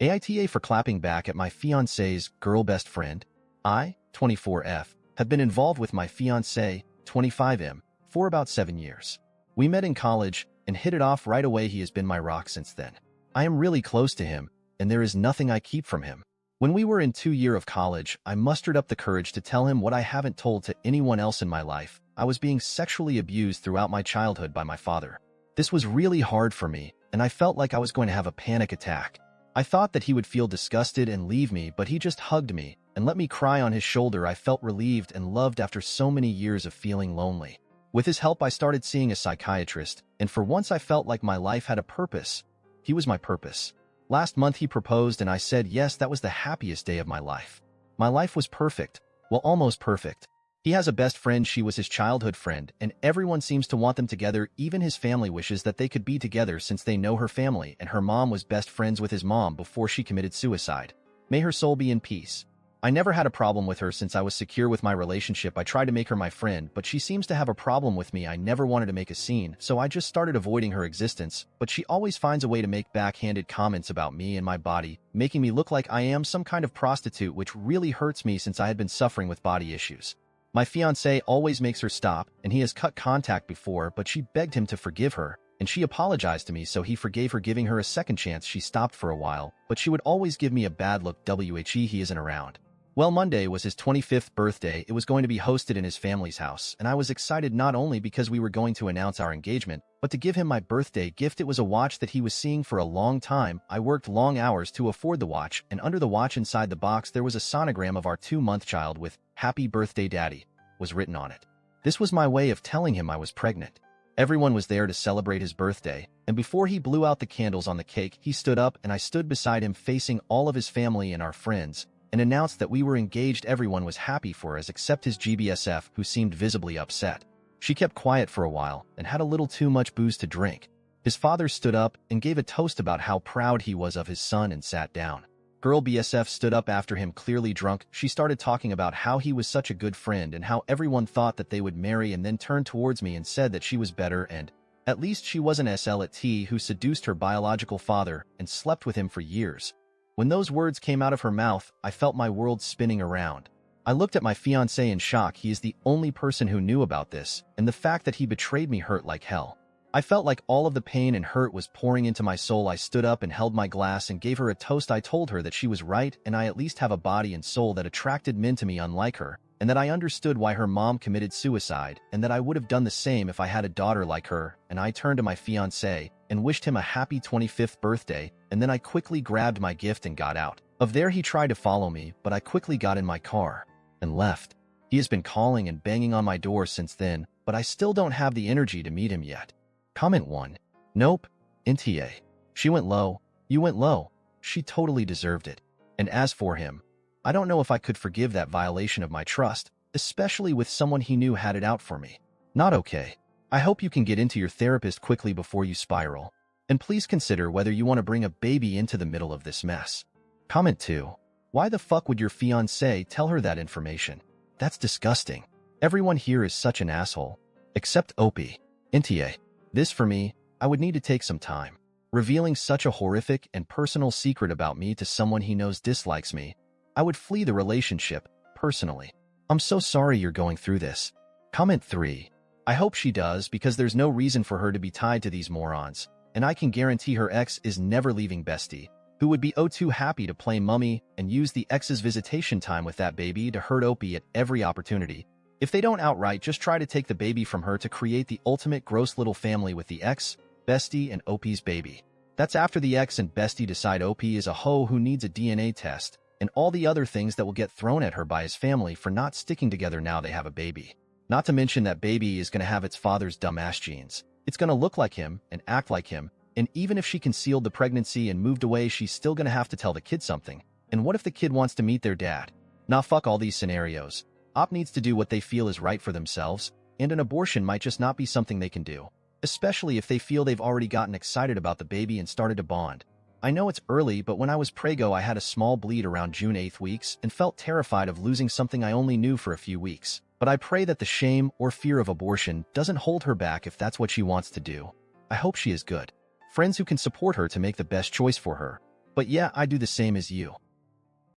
AITA for clapping back at my fiancé's girl best friend. I, 24F, have been involved with my fiancé, 25M, for about 7 years. We met in college and hit it off right away. He has been my rock since then. I am really close to him, and there is nothing I keep from him. When we were in 2 years of college, I mustered up the courage to tell him what I haven't told to anyone else in my life. I was being sexually abused throughout my childhood by my father. This was really hard for me, and I felt like I was going to have a panic attack. I thought that he would feel disgusted and leave me, but he just hugged me and let me cry on his shoulder. I felt relieved and loved after so many years of feeling lonely. With his help, I started seeing a psychiatrist, and for once I felt like my life had a purpose. He was my purpose. Last month he proposed and I said yes. That was the happiest day of my life. My life was perfect. Well, almost perfect. He has a best friend. She was his childhood friend, and everyone seems to want them together. Even his family wishes that they could be together since they know her family, and her mom was best friends with his mom before she committed suicide. May her soul be in peace. I never had a problem with her since I was secure with my relationship. I tried to make her my friend, but she seems to have a problem with me. I never wanted to make a scene, so I just started avoiding her existence, but she always finds a way to make backhanded comments about me and my body, making me look like I am some kind of prostitute, which really hurts me since I had been suffering with body issues. My fiancé always makes her stop, and he has cut contact before, but she begged him to forgive her, and she apologized to me, so he forgave her, giving her a second chance. She stopped for a while, but she would always give me a bad look. He isn't around. Well, Monday was his 25th birthday. It was going to be hosted in his family's house, and I was excited not only because we were going to announce our engagement, but to give him my birthday gift. It was a watch that he was seeing for a long time. I worked long hours to afford the watch, and under the watch inside the box there was a sonogram of our 2-month child with "Happy Birthday, Daddy" was written on it. This was my way of telling him I was pregnant. Everyone was there to celebrate his birthday, and before he blew out the candles on the cake, he stood up and I stood beside him facing all of his family and our friends, and announced that we were engaged. Everyone was happy for us except his GBSF, who seemed visibly upset. She kept quiet for a while and had a little too much booze to drink. His father stood up and gave a toast about how proud he was of his son and sat down. Girl BSF stood up after him, clearly drunk. She started talking about how he was such a good friend and how everyone thought that they would marry, and then turned towards me and said that she was better and at least she wasn't SLT who seduced her biological father and slept with him for years. When those words came out of her mouth, I felt my world spinning around. I looked at my fiancé in shock. He is the only person who knew about this, and the fact that he betrayed me hurt like hell. I felt like all of the pain and hurt was pouring into my soul. I stood up and held my glass and gave her a toast. I told her that she was right, and I at least have a body and soul that attracted men to me unlike her, and that I understood why her mom committed suicide, and that I would have done the same if I had a daughter like her. And I turned to my fiancé and wished him a happy 25th birthday, and then I quickly grabbed my gift and got out of there. He tried to follow me, but I quickly got in my car and left. He has been calling and banging on my door since then, but I still don't have the energy to meet him yet. Comment 1. Nope. NTA. She went low. You went low. She totally deserved it. And as for him, I don't know if I could forgive that violation of my trust, especially with someone he knew had it out for me. Not okay. I hope you can get into your therapist quickly before you spiral. And please consider whether you want to bring a baby into the middle of this mess. Comment 2. Why the fuck would your fiancé tell her that information? That's disgusting. Everyone here is such an asshole. Except Opie. NTA. This for me, I would need to take some time. Revealing such a horrific and personal secret about me to someone he knows dislikes me, I would flee the relationship, personally. I'm so sorry you're going through this. Comment 3. I hope she does, because there's no reason for her to be tied to these morons, and I can guarantee her ex is never leaving Bestie, who would be oh too happy to play mummy and use the ex's visitation time with that baby to hurt Opie at every opportunity. If they don't outright just try to take the baby from her to create the ultimate gross little family with the ex, Bestie, and Opie's baby. That's after the ex and Bestie decide Opie is a hoe who needs a DNA test, and all the other things that will get thrown at her by his family for not sticking together now they have a baby. Not to mention that baby is going to have its father's dumbass genes. It's going to look like him and act like him, and even if she concealed the pregnancy and moved away, she's still going to have to tell the kid something. And what if the kid wants to meet their dad? Nah, fuck all these scenarios. Op needs to do what they feel is right for themselves, and an abortion might just not be something they can do, especially if they feel they've already gotten excited about the baby and started to bond. I know it's early, but when I was preggo I had a small bleed around June 8th weeks and felt terrified of losing something I only knew for a few weeks. But I pray that the shame or fear of abortion doesn't hold her back if that's what she wants to do. I hope she is good. Friends who can support her to make the best choice for her. But yeah, I do the same as you.